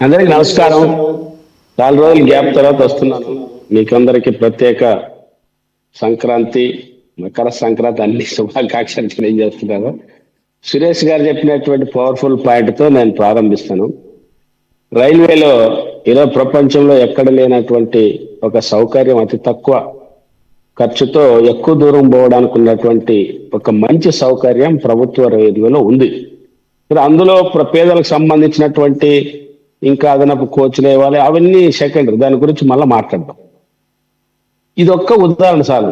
అందరికి నమస్కారం. చాలా రోజులు గ్యాప్ తర్వాత వస్తున్నాను. మీకందరికి ప్రత్యేక సంక్రాంతి, మకర సంక్రాంతి అన్ని శుభాకాంక్షలు తెలియజేస్తున్నాను. సురేష్ గారు చెప్పినటువంటి పవర్ఫుల్ పాయింట్ తో నేను ప్రారంభిస్తాను. రైల్వేలో ఈరోజు ప్రపంచంలో ఎక్కడ లేనటువంటి ఒక సౌకర్యం, అతి తక్కువ ఖర్చుతో ఎక్కువ దూరం పోవడానికి ఉన్నటువంటి ఒక మంచి సౌకర్యం ప్రభుత్వ రైల్వేలో ఉంది. అందులో పేదలకు సంబంధించినటువంటి ఇంకా అదనపు కోచ్లు ఇవ్వాలి, అవన్నీ సెకండరీ, దాని గురించి మళ్ళీ మాట్లాడదాం. ఇది ఒక్క ఉదాహరణ చాలు.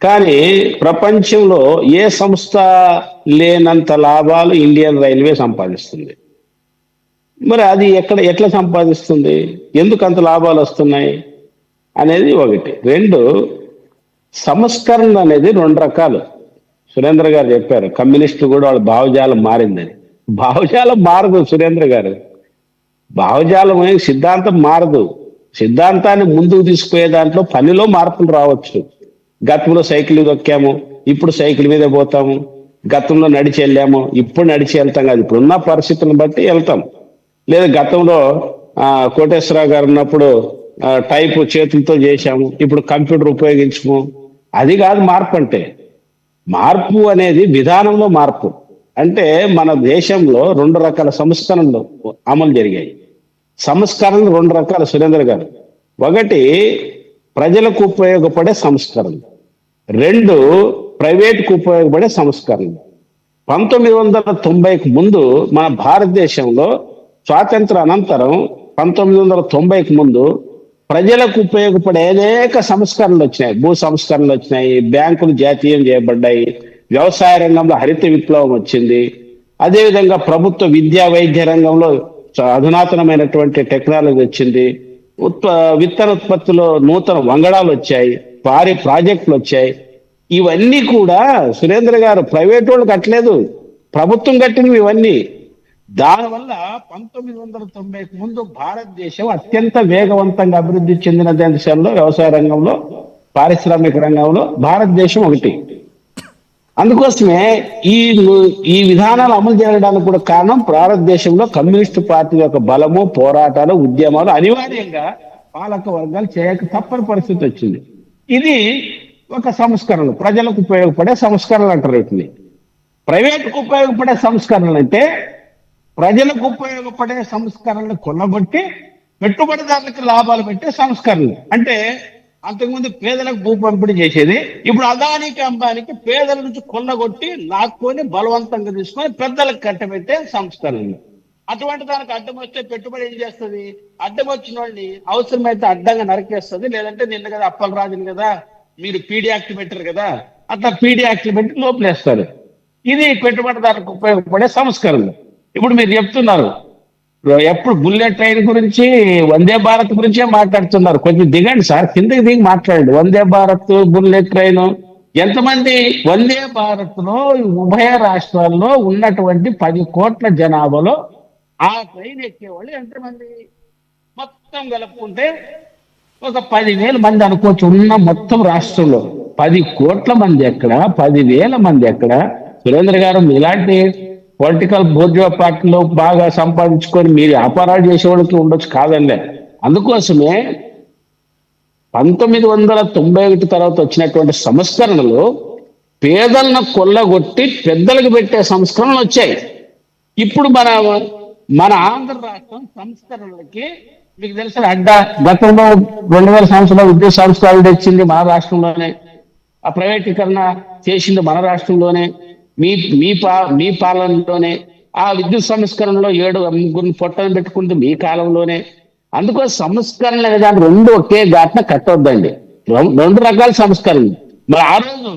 కానీ ప్రపంచంలో ఏ సంస్థ లేనంత లాభాలు ఇండియన్ రైల్వే సంపాదిస్తుంది. మరి అది ఎట్లా సంపాదిస్తుంది, ఎందుకు అంత లాభాలు వస్తున్నాయి అనేది ఒకటి. రెండు, సంస్కరణ అనేది రెండు రకాలు. సురేంద్ర గారు చెప్పారు, కమ్యూనిస్టులు కూడా వాళ్ళ భావజాలం మారిందని. భావజాలం మారదు సురేంద్ర గారు, భావజాలం సిద్ధాంతం మారదు. సిద్ధాంతాన్ని ముందుకు తీసుకుపోయే దాంట్లో పనిలో మార్పులు రావచ్చు. గతంలో సైకిల్ దొక్కాము, ఇప్పుడు సైకిల్ మీద పోతాము. గతంలో నడిచి వెళ్ళాము, ఇప్పుడు నడిచి వెళ్తాం కాదు, ఇప్పుడున్న పరిస్థితులను బట్టి వెళ్తాం. లేదా గతంలో కోటేశ్వరరావు గారు ఉన్నప్పుడు టైపు చేతులతో చేశాము, ఇప్పుడు కంప్యూటర్ ఉపయోగించము. అది కాదు మార్పు అంటే. మార్పు అనేది విధానంలో మార్పు. అంటే మన దేశంలో రెండు రకాల సంస్కరణలు అమలు జరిగాయి. సంస్కరణలు రెండు రకాల సురేంద్ర గారు. ఒకటి ప్రజలకు ఉపయోగపడే సంస్కరణ, రెండు ప్రైవేట్కు ఉపయోగపడే సంస్కరణ. 1990కు ముందు మన భారతదేశంలో స్వాతంత్ర అనంతరం 1990కు ముందు ప్రజలకు ఉపయోగపడే అనేక సంస్కరణలు వచ్చినాయి. భూ సంస్కరణలు వచ్చినాయి, బ్యాంకులు జాతీయం చేయబడ్డాయి, వ్యవసాయ రంగంలో హరిత విప్లవం వచ్చింది. అదేవిధంగా ప్రభుత్వ విద్యా వైద్య రంగంలో అధునాతనమైనటువంటి టెక్నాలజీ వచ్చింది. విత్తన ఉత్పత్తిలో నూతన వంగడాలు వచ్చాయి, భారీ ప్రాజెక్టులు వచ్చాయి. ఇవన్నీ కూడా సురేంద్ర గారు ప్రైవేట్ వాళ్ళు కట్టలేదు, ప్రభుత్వం కట్టినవి ఇవన్నీ. దానివల్ల 1990కు ముందు భారతదేశం అత్యంత వేగవంతంగా అభివృద్ధి చెందిన దేశంలో వ్యవసాయ రంగంలో, పారిశ్రామిక రంగంలో భారతదేశం ఒకటి. అందుకోసమే ఈ విధానాలు అమలు చేయడానికి కూడా కారణం భారతదేశంలో కమ్యూనిస్టు పార్టీ యొక్క బలము, పోరాటాలు, ఉద్యమాలు అనివార్యంగా పాలక వర్గాలు చేయక తప్పని పరిస్థితి వచ్చింది. ఇది ఒక సంస్కరణ, ప్రజలకు ఉపయోగపడే సంస్కరణలు అంటారు వీటిని. ప్రైవేట్కు ఉపయోగపడే సంస్కరణలు అంటే ప్రజలకు ఉపయోగపడే సంస్కరణలు కొనగొట్టి పెట్టుబడిదారులకు లాభాలు పెట్టే సంస్కరణలు. అంటే అంతకుముందు పేదలకు భూ పంపిణీ చేసేది, ఇప్పుడు అదానికి అంబానికి పేదల నుంచి కొల్లగొట్టి లాక్కొని బలవంతంగా తీసుకొని పెద్దలకు కట్టబెట్టే సంస్కరణలు. అటువంటి దానికి అడ్డం వస్తే పెట్టుబడి ఏం చేస్తుంది, అడ్డం వచ్చిన వాళ్ళని అవసరమైతే అడ్డంగా నరికేస్తుంది. లేదంటే నిన్న కదా అప్పలరాజుని కదా మీరు పీడీ యాక్ట్ పెట్టారు కదా, అట్లా పీడీ యాక్ట్ పెట్టి లోపలేస్తారు. ఇది పెట్టుబడిదారులకు ఉపయోగపడే సంస్కరణలు. ఇప్పుడు మీరు చెప్తున్నారు ఎప్పుడు బుల్లెట్ ట్రైన్ గురించి, వందే భారత్ గురించే మాట్లాడుతున్నారు. కొంచెం దిగండి సార్, కిందకి దిగి మాట్లాడండి. వందే భారత్, బుల్లెట్ ట్రైన్, ఎంతమంది వందే భారత్ లో ఉభయ రాష్ట్రాల్లో ఉన్నటువంటి 10 కోట్ల జనాభాలో ఆ ట్రైన్ ఎక్కేవాళ్ళు ఎంతమంది? మొత్తం కలుపుకుంటే ఒక 10,000 మంది అనుకోవచ్చు. ఉన్న మొత్తం రాష్ట్రంలో 10 కోట్ల మంది ఎక్కడ, 10,000 మంది ఎక్కడ? సురేంద్ర గారు, ఇలాంటి పొలిటికల్ బోర్జువా పార్టీలో బాగా సంపాదించుకొని మీరు వ్యాపారాలు చేసేవాళ్ళకి ఉండొచ్చు కాదండి. అందుకోసమే 1991 తర్వాత వచ్చినటువంటి సంస్కరణలు పేదలను కొల్లగొట్టి పెద్దలకు పెట్టే సంస్కరణలు వచ్చాయి. ఇప్పుడు మన ఆంధ్ర రాష్ట్రం సంస్కరణలకి మీకు తెలిసిన గతంలో 2000 సంవత్సరాల విద్యుత్ సంస్కరణలు తెచ్చింది మన రాష్ట్రంలోనే, ఆ ప్రైవేటీకరణ చేసింది మన రాష్ట్రంలోనే, మీ పాలనలోనే. ఆ విద్యుత్ సంస్కరణలో 7 పొట్టను పెట్టుకుంది మీ కాలంలోనే. అందుకో సంస్కరణలు అనే దాన్ని రెండు ఒకే ఘాట్న కట్టొద్దండి. రెండు రకాల సంస్కరణలు. మరి ఆ రోజు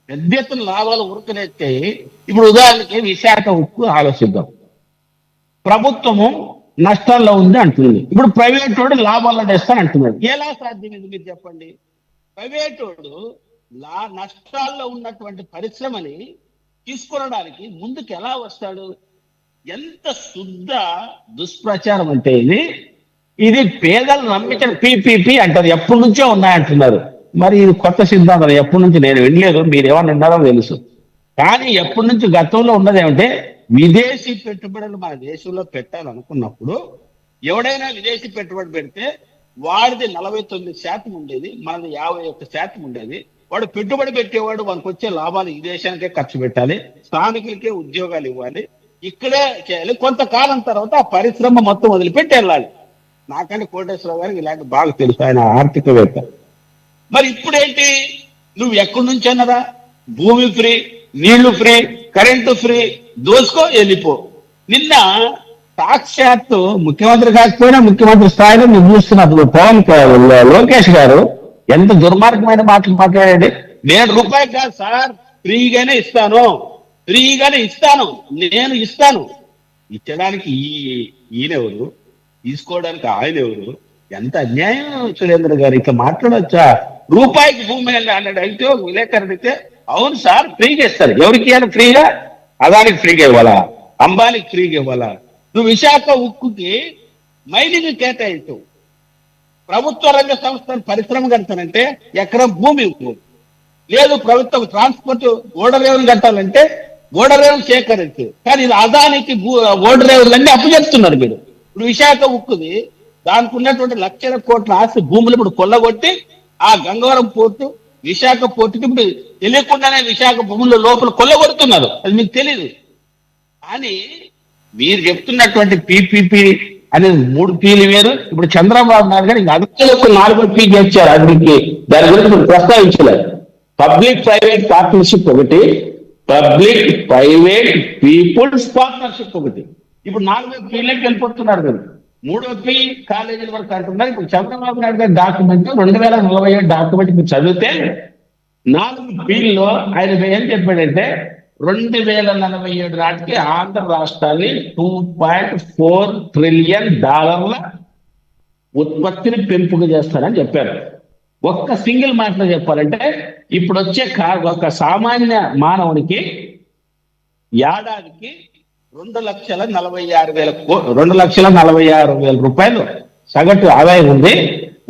పెద్ద ఎత్తున లాభాలు ఉరకనెత్తాయి. ఇప్పుడు ఉదాహరణకి విశాఖ ఉక్కు ఆలోచిద్దాం. ప్రభుత్వము నష్టాల్లో ఉంది అంటుంది, ఇప్పుడు ప్రైవేట్ వాడు లాభాల్లో తెస్తాను అంటున్నాడు. ఎలా సాధ్యమైంది మీరు చెప్పండి? ప్రైవేట్ వాడు నష్టాల్లో ఉన్నటువంటి పరిశ్రమని తీసుకొనడానికి ముందుకు ఎలా వస్తాడు? ఎంత శుద్ధ దుష్ప్రచారం అంటే ఇది పేదలు నమ్మించిన పీపీపీ అంటారు. ఎప్పటి నుంచో ఉన్నాయంటున్నారు. మరి ఇది కొత్త సిద్ధాంతం, ఎప్పటి నుంచి నేను వినలేదు, మీరు ఏమన్నా విన్నారో తెలుసు. కానీ ఎప్పటి నుంచి గతంలో ఉన్నది ఏమంటే, విదేశీ పెట్టుబడులు మన దేశంలో పెట్టాలనుకున్నప్పుడు ఎవడైనా విదేశీ పెట్టుబడి పెడితే వాడిది 49% ఉండేది, మనది 51% ఉండేది. వాడు పెట్టుబడి పెట్టేవాడు మనకు వచ్చే లాభాలు ఈ దేశానికే ఖర్చు పెట్టాలి, స్థానికులకే ఉద్యోగాలు ఇవ్వాలి, ఇక్కడే చేయాలి. కొంతకాలం తర్వాత ఆ పరిశ్రమ మొత్తం వదిలిపెట్టి వెళ్ళాలి. నాకంటే కోటేశ్వరరావు గారికి ఇలాంటి బాగా తెలుసు, ఆయన ఆర్థికవేత్త. మరి ఇప్పుడేంటి, నువ్వు ఎక్కడి నుంచి అన్నరా, భూమి ఫ్రీ, నీళ్లు ఫ్రీ, కరెంటు ఫ్రీ, దోసుకో వెళ్ళిపో. నిన్న సాక్షాత్తు ముఖ్యమంత్రి కాకపోయినా ముఖ్యమంత్రి స్థాయిలో నువ్వు చూస్తున్నప్పుడు లోకేష్ గారు ఎంత దుర్మార్గమైన మాటలు మాట్లాడాడు. నేను రూపాయి కాదు సార్, ఫ్రీగానే ఇస్తాను, ఫ్రీగానే ఇస్తాను, నేను ఇస్తాను. ఇచ్చడానికి ఈయనెవరు, తీసుకోవడానికి ఆయన ఎవరు? ఎంత అన్యాయం సురేంద్ర గారు, ఇట్లా మాట్లాడొచ్చా? రూపాయికి భూమి అన్నాడు. అయితే ఒక విలేకరుడు అయితే, అవును సార్ ఫ్రీగా ఇస్తారు. ఎవరికి ఇవ్వాలి ఫ్రీగా? అదానికి ఫ్రీగా ఇవ్వాలా, అంబానికి ఫ్రీగా ఇవ్వాలా? నువ్వు విశాఖ ఉక్కుకి మైనింగ్ కేటాయించవు, ప్రభుత్వ రంగ సంస్థను పరిశ్రమ కడతానంటే ఎకరం భూమి లేదు, ప్రభుత్వం ట్రాన్స్పోర్ట్ ఓడరేవులు కట్టాలంటే ఓడరేవులు సేకరించు. కానీ ఇది అదానికి ఓడరేవులన్నీ అప్పచెప్తున్నారు మీరు. ఇప్పుడు విశాఖ ఉక్కుది దానికి ఉన్నటువంటి లక్షల కోట్ల ఆస్తి భూములు ఇప్పుడు కొల్లగొట్టి ఆ గంగవరం పోర్టు, విశాఖ పోర్టుకి ఇప్పుడు తెలియకుండానే విశాఖ భూముల లోపల కొల్లగొడుతున్నారు. అది మీకు తెలియదు. కానీ మీరు చెప్తున్నటువంటి పిపిపి అనేది 3 పీలు వేరు. ఇప్పుడు చంద్రబాబు నాయుడు గారు ఇంకా అదొక 4వ పీ చేశారు. అది దాని గురించి మీరు ప్రస్తావించలేదు. పబ్లిక్ ప్రైవేట్ పార్ట్నర్షిప్ ఒకటి, పబ్లిక్ ప్రైవేట్ పీపుల్స్ పార్ట్నర్షిప్ ఒకటి. ఇప్పుడు 4వ పీలోకి వెళ్ళిపోతున్నారు కదా. 3వ పీ కాలేజీల వరకు అంటున్నారు. ఇప్పుడు చంద్రబాబు నాయుడు గారి డాక్యుమెంట్ 2047 డాక్యుమెంట్ మీరు చదివితే 4 పీల్లో ఆయన ఏం చెప్పాడంటే 2047 నాటికి ఆంధ్ర రాష్ట్రాన్ని $2.4 ట్రిలియన్ ఉత్పత్తిని పెంపుకు చేస్తారని చెప్పారు. ఒక్క సింగిల్ మాటలో చెప్పాలంటే ఇప్పుడు వచ్చే ఒక సామాన్య మానవునికి ఏడాదికి 2,46,000 రూపాయలు సగటు ఆదాయం ఉంది.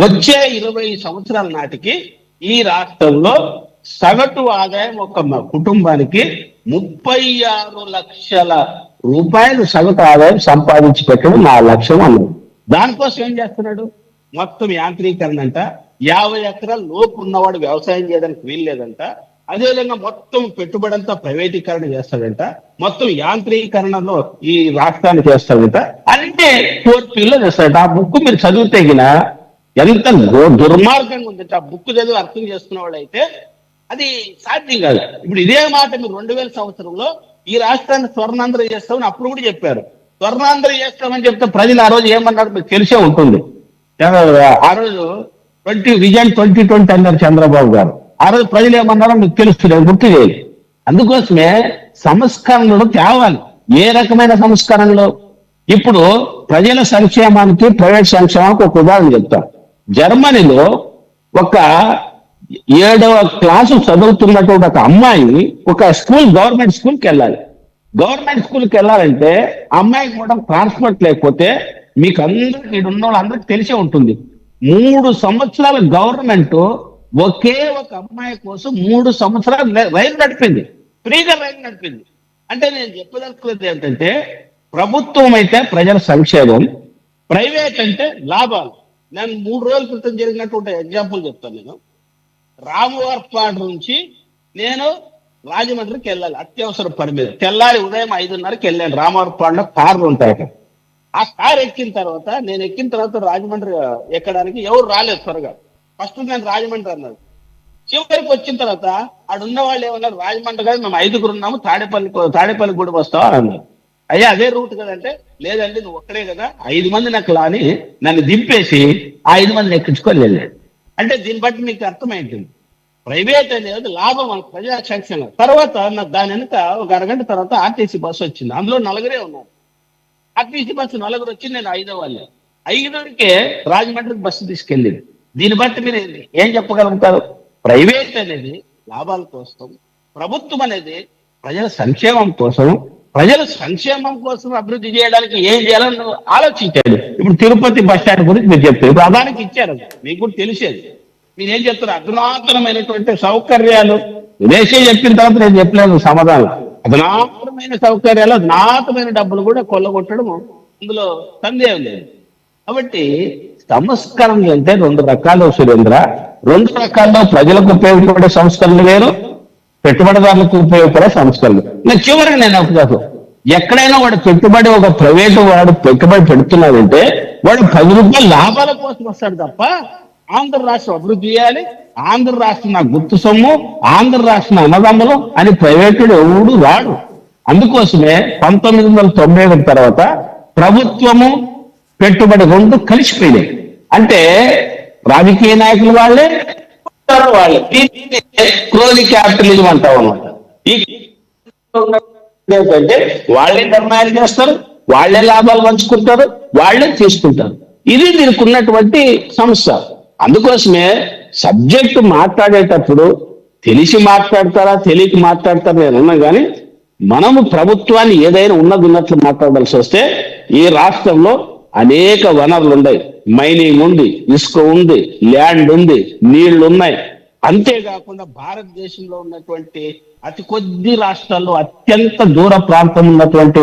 వచ్చే 20 సంవత్సరాల నాటికి ఈ రాష్ట్రంలో సగటు ఆదాయం ఒక కుటుంబానికి 36 లక్షల రూపాయలు సగటు ఆదాయం సంపాదించి పెట్టడం నా లక్ష్యం అన్నాడు. దానికోసం ఏం చేస్తున్నాడు? మొత్తం యాంత్రీకరణ అంట, 50 ఎకరాల లోపు ఉన్నవాడు వ్యవసాయం చేయడానికి వీల్లేదంట. అదేవిధంగా మొత్తం పెట్టుబడి అంతా ప్రైవేటీకరణ చేస్తాడంట, మొత్తం యాంత్రీకరణలో ఈ రాష్ట్రాన్ని చేస్తాడంట. అంటే 4 పీల్లో చేస్తాడంట. ఆ బుక్ మీరు చదివితే ఎంత దుర్మార్గంగా ఉందంటే, ఆ బుక్ చదివి అర్థం చేసుకున్న వాళ్ళు అయితే అది సాధ్యం కాదు. ఇప్పుడు ఇదే మాట మీరు 2000 సంవత్సరంలో ఈ రాష్ట్రాన్ని స్వర్ణాంధ్ర చేస్తామని అప్పుడు కూడా చెప్పారు. స్వర్ణాంధ్ర చేస్తామని చెప్తే ప్రజలు ఆ రోజు ఏమన్నారు మీకు తెలిసే ఉంటుంది. ఆ రోజు విజన్ 2020 అన్నారు చంద్రబాబు గారు. ఆ రోజు ప్రజలు ఏమన్నారో మీకు తెలుస్తుంది, గుర్తు చేయాలి. అందుకోసమే సంస్కరణలు తేవాలి. ఏ రకమైన సంస్కరణలు? ఇప్పుడు ప్రజల సంక్షేమానికి ప్రైవేట్ సంక్షేమానికి ఒక ఉదాహరణ చెప్తాం. జర్మనీలో ఒక 7వ క్లాసు చదువుతున్నటువంటి ఒక అమ్మాయి ఒక గవర్నమెంట్ స్కూల్కి వెళ్ళాలి. గవర్నమెంట్ స్కూల్కి వెళ్ళాలంటే అమ్మాయికి కూడా ట్రాన్స్పోర్ట్ లేకపోతే మీకు అందరికి ఉన్న వాళ్ళందరికీ తెలిసే ఉంటుంది. 3 సంవత్సరాల గవర్నమెంట్ ఒకే ఒక అమ్మాయి కోసం 3 సంవత్సరాలు రైలు నడిపింది, ఫ్రీగా రైలు నడిపింది. అంటే నేను చెప్పదలుచుకున్నది ఏంటంటే, ప్రభుత్వం అయితే ప్రజల సంక్షేమం, ప్రైవేట్ అంటే లాభాలు. నేను 3 రోజుల క్రితం జరిగినటువంటి ఎగ్జాంపుల్ చెప్తాను. నేను రామవరపాడు నుంచి నేను రాజమండ్రికి వెళ్ళాలి అత్యవసర పని మీద. తెల్లారి ఉదయం 5:30కి వెళ్ళాను. రామవరపాడులో కార్లు ఉంటాయి. ఆ కార్ ఎక్కిన తర్వాత రాజమండ్రి ఎక్కడానికి ఎవరు రాలేదు త్వరగా. ఫస్ట్ నేను రాజమండ్రి అన్నాడు. చివరికి వచ్చిన తర్వాత ఆడున్న వాళ్ళు ఏమన్నారు, రాజమండ్రి కాదు మేము 5గురు ఉన్నాము, తాడేపల్లి కూడా వస్తావా అని అన్నారు. అయ్యా అదే రూట్ కదంటే, లేదండి నువ్వు ఒక్కడే కదా, 5 మంది నక్కలా అని నన్ను దింపేసి 5 మందిని ఎక్కించుకొని వెళ్ళాడు. అంటే దీన్ని బట్టి మీకు అర్థమైంటుంది, ప్రైవేట్ అనేది లాభం ప్రజా సంక్షేమం. తర్వాత దాని వెనుక ఒక అరగంట తర్వాత ఆర్టీసీ బస్సు వచ్చింది. అందులో 4 ఉన్నారు. ఆర్టీసీ బస్సు 4 వచ్చింది, నేను 5వ వాళ్ళే. 5కే రాజమండ్రికి బస్సు తీసుకెళ్ళింది. దీన్ని బట్టి మీరు ఏం చెప్పగలుగుతారు? ప్రైవేట్ అనేది లాభాల కోసం, ప్రభుత్వం అనేది ప్రజల సంక్షేమం కోసం. ప్రజల సంక్షేమం కోసం అభివృద్ధి చేయడానికి ఏం చేయాలని ఆలోచించాడు. ఇప్పుడు తిరుపతి బస్ స్టాండ్ గురించి మీరు చెప్తారు. ఇప్పుడు అదానికి ఇచ్చారు, మీకు కూడా తెలిసేది. మీరేం చెప్తారు? అధునాతనమైనటువంటి సౌకర్యాలు. విదేశీ చెప్పిన తర్వాత నేను చెప్పలేను సమాధానం. అధునాతనమైన సౌకర్యాలు, అధునాతమైన డబ్బులు కూడా కొల్లగొట్టడం, అందులో సందేహం లేదు. కాబట్టి సంస్కరణలు అంటే రెండు రకాలు సురేంద్ర. రెండు రకాల్లో ప్రజలకు ఉపయోగపడే సంస్కరణలు వేరు, పెట్టుబడిదారులకు ఉపయోగపడే సంస్కరణలు. నేను చివరికి నేను కాదు, ఎక్కడైనా వాడు పెట్టుబడి, ఒక ప్రైవేటు వాడు పెట్టుబడి పెడుతున్నాడంటే వాడు 10 రూపాయలు లాభాల కోసం వస్తాడు తప్ప ఆంధ్ర రాష్ట్రం అభివృద్ధి చేయాలి, ఆంధ్ర రాష్ట్రం నా గుర్తు సొమ్ము, ఆంధ్ర రాష్ట్రం అన్నదమ్ములు అని ప్రైవేటుడు ఎవడు రాడు. అందుకోసమే 1991 తర్వాత ప్రభుత్వము పెట్టుబడి రెండు కలిసిపోయినాయి. అంటే రాజకీయ నాయకులు వాళ్ళే వాళ్ళే క్రోని క్యాపిటలిజం అంటాం అన్నమాట. ఈ ఏంటంటే వాళ్ళే నిర్ణయాలు చేస్తారు, వాళ్లే లాభాలు పంచుకుంటారు, వాళ్లే తీసుకుంటారు. ఇది దీనికి ఉన్నటువంటి సమస్య. అందుకోసమే సబ్జెక్టు మాట్లాడేటప్పుడు తెలిసి మాట్లాడతారా తెలియక మాట్లాడతారా నేను అన్నా కానీ, మనము ప్రభుత్వాన్ని ఏదైనా ఉన్నట్లు మాట్లాడాల్సి వస్తే ఈ రాష్ట్రంలో అనేక వనరులు ఉన్నాయి. మైనింగ్ ఉంది, ఇసుక ఉంది, ల్యాండ్ ఉంది, నీళ్లు ఉన్నాయి. అంతేకాకుండా భారతదేశంలో ఉన్నటువంటి అతి కొద్ది రాష్ట్రాల్లో అత్యంత దూర ప్రాంతం ఉన్నటువంటి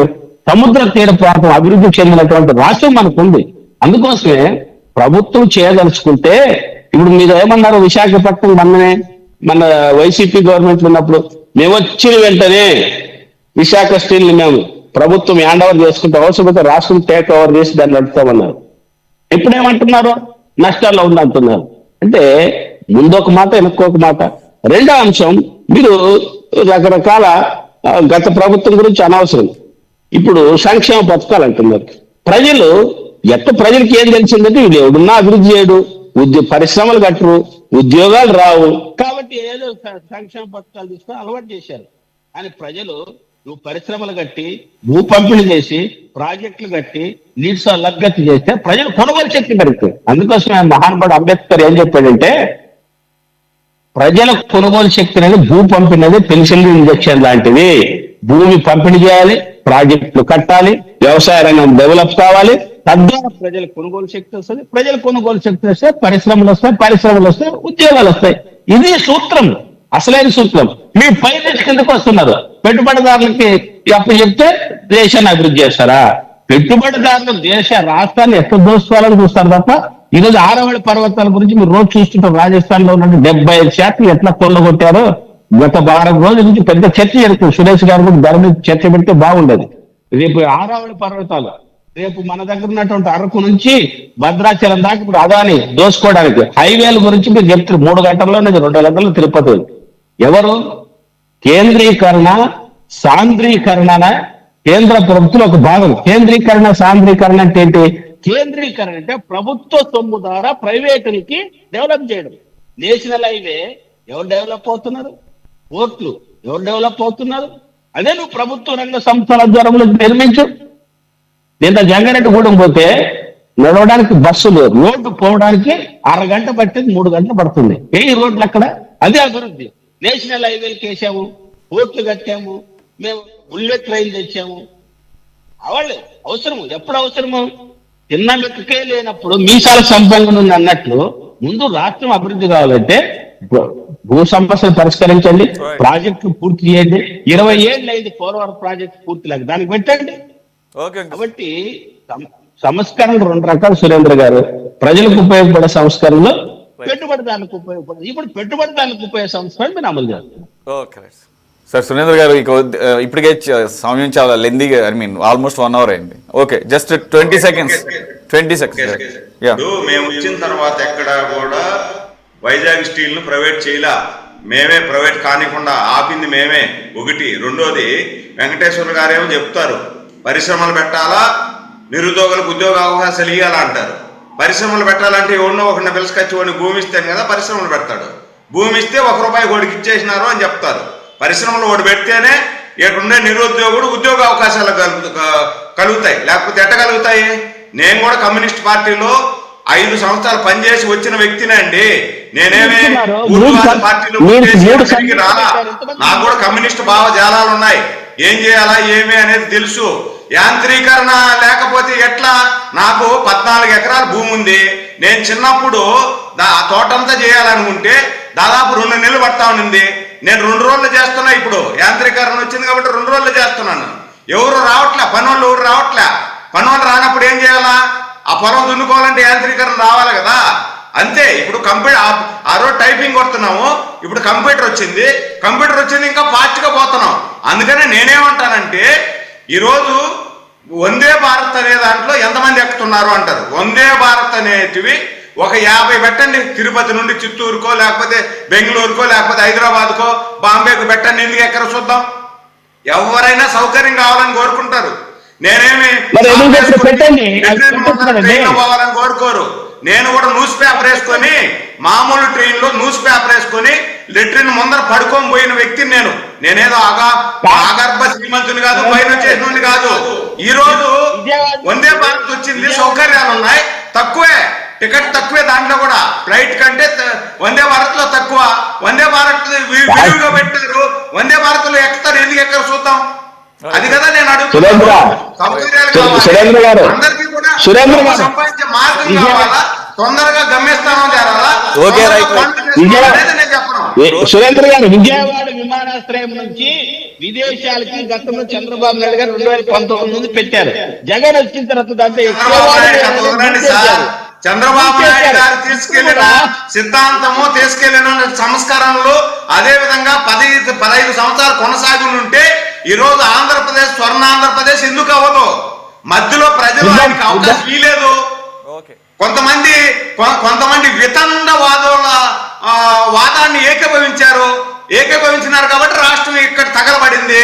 సముద్ర తీర ప్రాంతం అభివృద్ధి చెందినటువంటి రాష్ట్రం మనకు ఉంది. అందుకోసమే ప్రభుత్వం చేయదలుచుకుంటే, ఇప్పుడు మీరు ఏమన్నారు, విశాఖపట్నం మన వైసీపీ గవర్నమెంట్ ఉన్నప్పుడు మేము వచ్చిన వెంటనే విశాఖ స్టీల్ ని మేము ప్రభుత్వం హ్యాండ్ ఓవర్ చేసుకుంటే అవసరమైతే రాష్ట్రం టేక్ ఓవర్ చేసి దాన్ని నడుపుతామన్నారు. ఇప్పుడేమంటున్నారు, నష్టాల్లో ఉందంటున్నారు. అంటే ముందొక మాట వెనక్కొక మాట. రెండో అంశం, మీరు రకరకాల గత ప్రభుత్వం గురించి అనవసరం, ఇప్పుడు సంక్షేమ పథకాలు అంటున్నారు. ప్రజలకి ఏం తెలిసిందంటే వీళ్ళు ఎవడున్నా అభివృద్ధి చేయడు, పరిశ్రమలు కట్టరు, ఉద్యోగాలు రావు, కాబట్టి ఏదో సంక్షేమ పథకాలు తీసుకొని అలవాటు చేశారు. అని ప్రజలు నువ్వు పరిశ్రమలు కట్టి, భూ పంపిణీ చేసి, ప్రాజెక్టులు కట్టి, నీడ్స్ లగ్గతి చేస్తే ప్రజలు కొనుగోలు శక్తి పెరుగుతుంది. అందుకోసం మహానుభావుడు అంబేద్కర్ ఏం చెప్పాడంటే, ప్రజల కొనుగోలు శక్తి అనేది భూ పంపిణీ అనేది పెన్షన్ ఇంజక్షన్ లాంటివి. భూమి పంపిణీ చేయాలి, ప్రాజెక్టులు కట్టాలి, వ్యవసాయ రంగం డెవలప్ కావాలి, తద్వారా ప్రజల కొనుగోలు శక్తి వస్తుంది. ప్రజల కొనుగోలు శక్తి వస్తే పరిశ్రమలు వస్తాయి, ఉద్యోగాలు వస్తాయి. ఇది సూత్రం, అసలైన సూత్రం. మీరు పై కిందకు వస్తున్నారు. పెట్టుబడిదారులకి అప్పు చెప్తే దేశాన్ని అభివృద్ధి చేస్తారా? పెట్టుబడిదారులు దేశ రాష్ట్రాన్ని ఎట్లా దోసుకోవాలని చూస్తారు తప్ప, ఈరోజు ఆరవళి పర్వతాల గురించి మీరు రోజు చూస్తుంటారు. రాజస్థాన్ లో ఉన్న 75% ఎట్లా కొల్లగొట్టారో గత వారం రోజుల నుంచి పెద్ద చర్చ జరుగుతుంది. సురేష్ గారు కూడా దాని మీద చర్చ పెడితే బాగుండేది. రేపు ఆరావళి పర్వతాలు, రేపు మన దగ్గర ఉన్నటువంటి అరకు నుంచి భద్రాచలం దాకా ఇప్పుడు అదాని దోసుకోవడానికి హైవేల గురించి మీరు చెప్తారు. 3 గంటల్లో 2 గంటల్లో తిరుపతి. ఎవరు? కేంద్రీకరణ సాంద్రీకరణ కేంద్ర ప్రభుత్వం ఒక భాగం. కేంద్రీకరణ సాంద్రీకరణ అంటే ఏంటి? కేంద్రీకరణ అంటే ప్రభుత్వ సొమ్ము ద్వారా ప్రైవేటులకి డెవలప్ చేయడం. నేషనల్ హైవే ఎవరు డెవలప్ అవుతున్నారు? పోర్టులు ఎవరు డెవలప్ అవుతున్నారు? అదే నువ్వు ప్రభుత్వ రంగ సంస్థల ద్వారా నిర్మించు. నిన్న జంగారెడ్డిగూడెం పోతే నడవడానికి బస్సులు, రోడ్డు పోవడానికి 1/2 గంట పట్టేది 3 గంటలు పడుతుంది. ఏ రోడ్లు అక్కడ? అదే అభివృద్ధి. నేషనల్ హైవేలు వేసాము, పోర్టులు కట్టాము, మేము బుల్లెట్ ట్రైన్ తెచ్చాము. అవలే అవసరము. ఎప్పుడు అవసరము? చిన్న లెక్కకే లేనప్పుడు మీసాల సంపంగం ఉంది అన్నట్లు ముందు రాష్ట్రం అభివృద్ధి కావాలంటే భూ సమస్యలు పరిష్కరించండి, ప్రాజెక్టు పూర్తి చేయండి. 20 ఏళ్ళు అయింది పోలవరం ప్రాజెక్టు పూర్తి లాగా, దానికి పెట్టండి. కాబట్టి సంస్కరణలు 2 రకాలు సురేంద్ర గారు. ప్రజలకు ఉపయోగపడే సంస్కరణలు, పెట్టుబడిదారులకు ఉపయోగపడే. ఇప్పుడు పెట్టుబడిదారులకు ఉపయోగ సంస్కరణ మీరు అమలు చేస్తారు. Okay sir. సురేంద్ర గారు ఇప్పటికే సమయం చాలా లెందీగా, ఆల్మోస్ట్ 1 అవర్ అయింది. Okay, just 20 seconds. మేము వచ్చిన తర్వాత ఎక్కడ కూడా వైజాగ్ స్టీల్ ను ప్రైవేట్ చేయలా. మేమే ప్రైవేట్ కానికుండా ఆపింది మేమే. ఒకటి. రెండోది, వెంకటేశ్వర గారేమో చెప్తారు పరిశ్రమలు పెట్టాలా, నిరుద్యోగులకు ఉద్యోగ అవకాశాలు ఇవ్వాలా అంటారు. పరిశ్రమలు పెట్టాలంటే ఎవరినో ఒకరిని పిలుసుకొచ్చి వాడిని భూమి ఇస్తేనే కదా పరిశ్రమలు పెడతాడు. భూమి ఇస్తే ₹1 వాడికి ఇచ్చేసినారు అని చెప్తారు. పరిశ్రమలు వాడు పెడితేనే ఇక్కడుండే నిరుద్యోగుడు ఉద్యోగ అవకాశాలు కలుగుతాయి, లేకపోతే ఎట్ట కలుగుతాయి? నేను కూడా కమ్యూనిస్ట్ పార్టీలో 5 సంవత్సరాలు పనిచేసి వచ్చిన వ్యక్తినే అండి. నేనేమి పార్టీలో రాలా. నాకు కూడా కమ్యూనిస్ట్ భావజాలాలు ఉన్నాయి. ఏం చేయాలా ఏమి అనేది తెలుసు. యాంత్రీకరణ లేకపోతే ఎట్లా? నాకు 14 ఎకరాల భూమి ఉంది. నేను చిన్నప్పుడు ఆ తోటంతా చేయాలనుకుంటే దాదాపు 2 నెలలు పడతా ఉంది. నేను 2 రోజులు చేస్తున్నా. ఇప్పుడు యాంత్రీకరణ వచ్చింది కాబట్టి 2 రోజులు చేస్తున్నాను. ఎవరు రావట్లే, పని వాళ్ళు ఎవరు రావట్లే. పని వాళ్ళు రానప్పుడు ఏం చేయాలా? ఆ పొలం దున్నుకోవాలంటే యాంత్రీకరణ రావాలి కదా. అంతే. ఇప్పుడు ఆ రోజు టైపింగ్ కొడుతున్నాము, ఇప్పుడు కంప్యూటర్ వచ్చింది ఇంకా ఫాస్ట్గా పోతున్నాం. అందుకనే నేనేమంటానంటే ఈరోజు వందే భారత్ అనే దాంట్లో ఎంతమంది ఎక్కుతున్నారు అంటారు. వందే భారత్ అనేటివి ఒక 50 పెట్టండి, తిరుపతి నుండి చిత్తూరుకో లేకపోతే బెంగళూరుకో లేకపోతే హైదరాబాద్కో బాంబేకు పెట్టండి, ఎందుకు ఎక్కడ చూద్దాం. ఎవరైనా సౌకర్యం కావాలని కోరుకుంటారు. నేనేమి ట్రైన్లో పోవాలని కోరుకోరు. నేను కూడా న్యూస్ పేపర్ వేసుకొని, మామూలు ట్రైన్లో న్యూస్ పేపర్ వేసుకొని లెట్రిన్ ముందర పడుకొని పోయిన వ్యక్తిని నేనేదో ఆగర్భ శ్రీమంతుని కాదు, పైన చేసిన కాదు. ఈ రోజు వందే భారత్ వచ్చింది, సౌకర్యాలు ఉన్నాయి, తక్కువే టికెట్ తక్కువే, దాంట్లో కూడా ఫ్లైట్ కంటే వందే భారత్ లో తక్కువ. వందే భారత్ విరివిగా పెట్టారు, వందే భారత్ లో ఎక్కుతారు, ఎందుకు ఎక్కడ చూద్దాం. అది కదా నేను అడుగుతున్నాను. సౌకర్యాలు కావాలి అందరికీ కూడా, సంపాదించే మార్గం కావాలా, తొందరగా గమ్యస్థానం చేరాలా అనేది నేను చెప్పను. సురేంద్ర గారు, విజయవాడ విమానాశ్రయం నుంచి విదేశాలకి గతంలో చంద్రబాబు నాయుడు గారు 2019 నుండి పెట్టారు. జగన్ వచ్చిన తర్వాత చంద్రబాబు నాయుడు గారు తీసుకెళ్లిన సిద్ధాంతము, తీసుకెళ్లిన సంస్కరణలు అదే విధంగా 15 సంవత్సరాలు కొనసాగి ఉంటే ఈ రోజు ఆంధ్రప్రదేశ్ స్వర్ణాంధ్రప్రదేశ్ ఎందుకు అవ్వదు? మధ్యలో ప్రజలు ఆయనకి అవకాశం ఇవ్వలేదు. కొంతమంది వితండ వాదాన్ని ఏకీభవించినారు కాబట్టి రాష్ట్రం ఇక్కడ తగలబడింది.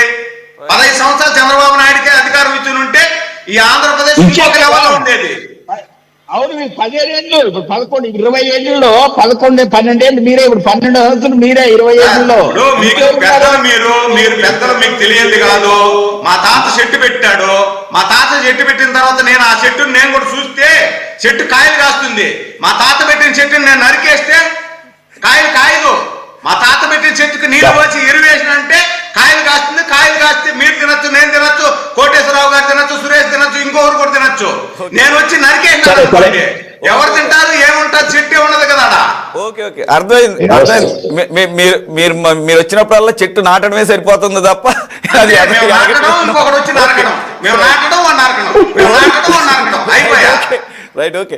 15 సంవత్సరాలు చంద్రబాబు నాయుడుకే అధికారం ఇచ్చి ఉంటే ఈ ఆంధ్రప్రదేశ్ ఇంకొక లెవెల్లో ఉండేది. అవును, మీకు 15 ఏళ్ళు, ఇప్పుడు 11, 20 ఏళ్ళలో 11, 12 ఏళ్ళు మీరే, ఇప్పుడు 12 సంవత్సరాలు మీరే, 20 ఏళ్ళలో మీరు పెద్దలు మీకు తెలియదు కాదు. మా తాత చెట్టు పెట్టాడు, మా తాత చెట్టు పెట్టిన తర్వాత నేను ఆ చెట్టును నేను కూడా చూస్తే చెట్టు కాయలు కాస్తుంది. మా తాత పెట్టిన చెట్టుని నేను నరికేస్తే కాయలు కాయదు. మా తాత పెట్టిన చెట్టుకు నీళ్ళు వచ్చి ఎరువేసినంటే కాయలు కాస్తుంది. కాయలు కాస్తే మీరు తినొచ్చు, నేను తినొచ్చు, కోటేశ్వరరావు గారు తినొచ్చు, సురేష్ తినొచ్చు, ఇంకొకరు కూడా తినొచ్చు. నేను వచ్చి నరికేసినాను, ఎవరు తింటారు, ఏముంటారు, చెట్టు ఉండదు కదా. ఓకే ఓకే, అర్థమైంది. మీరు వచ్చినప్పుడల్లా చెట్టు నాటడమే సరిపోతుంది తప్ప అది ఇంకొకటి వచ్చి నరకడం, మేము నాటడం, నరకడం, అయిపోయా. Right, okay.